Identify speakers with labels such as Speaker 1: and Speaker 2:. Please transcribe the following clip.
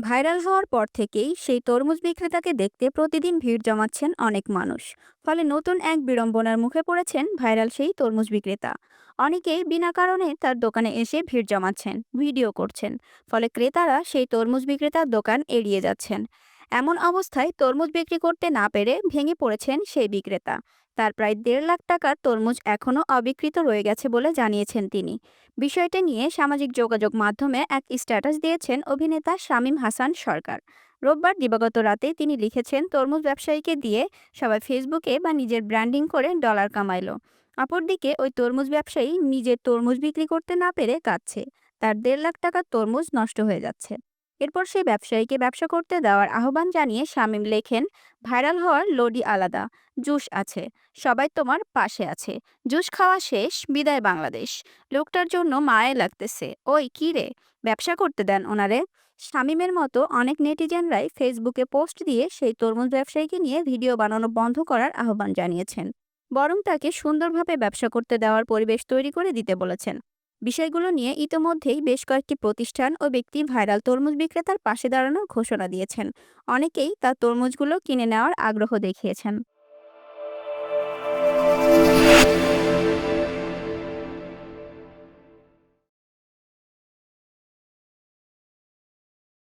Speaker 1: Viral হওয়ার পর থেকেই সেই তরমুজ বিক্রেতাকে দেখতে প্রতিদিন ভিড় জমাচ্ছেন অনেক মানুষ। ফলে নতুন এক বিড়ম্বনার মুখে পড়েছেন ভাইরাল সেই তরমুজ বিক্রেতা। অনেকেই বিনা কারণে তার দোকানে এসে ভিড় জমাচ্ছেন, ভিডিও করছেন। ফলে ক্রেতারা সেই তরমুজ বিক্রেতার দোকান এড়িয়ে যাচ্ছেন। এমন অবস্থায় তরমুজ বিক্রি করতে না পেরে ভেঙে পড়েছেন সেই বিক্রেতা। তার প্রায় 1.5 লাখ টাকার তরমুজ এখনও অবিকৃত রয়ে গেছে বলে জানিয়েছেন তিনি। বিষয়টি নিয়ে সামাজিক যোগাযোগ মাধ্যমে এক স্ট্যাটাস দিয়েছেন অভিনেতা শামীম হাসান সরকার। রোববার দিবাগত রাতে তিনি লিখেছেন, তরমুজ ব্যবসায়ীকে দিয়ে সবাই ফেসবুকে বা নিজের ব্র্যান্ডিং করে ডলার কামাইলো। অপরদিকে ওই তরমুজ ব্যবসায়ী নিজের তরমুজ বিক্রি করতে না পেরে কাঁদছে। তার 1.5 লাখ টাকার তরমুজ নষ্ট হয়ে যাচ্ছে। এরপর সেই ব্যবসায়ীকে ব্যবসা করতে দেওয়ার আহ্বান জানিয়ে শামীম লেখেন, ভাইরাল হওয়ার লোডি আলাদা, জুস আছে, সবাই তোমার পাশে আছে। জুস খাওয়া শেষ, বিদায় বাংলাদেশ। লোকটার জন্য মায়ে লাগতেছে, ওই কি রে, ব্যবসা করতে দেন ওনারে। শামীমের মতো অনেক নেটিজেনরাই ফেসবুকে পোস্ট দিয়ে সেই তরমুজ ব্যবসায়ীকে নিয়ে ভিডিও বানানো বন্ধ করার আহ্বান জানিয়েছেন। বরং তাকে সুন্দরভাবে ব্যবসা করতে দেওয়ার পরিবেশ তৈরি করে দিতে বলেছেন। বিষয়গুলো নিয়ে ইতোমধ্যেই বেশ কয়েকটি প্রতিষ্ঠান ও ব্যক্তি ভাইরাল তরমুজ বিক্রেতার পাশে দাঁড়ানোর ঘোষণা দিয়েছেন। অনেকেই তার তরমুজগুলো কিনে নেওয়ার আগ্রহ দেখিয়েছেন।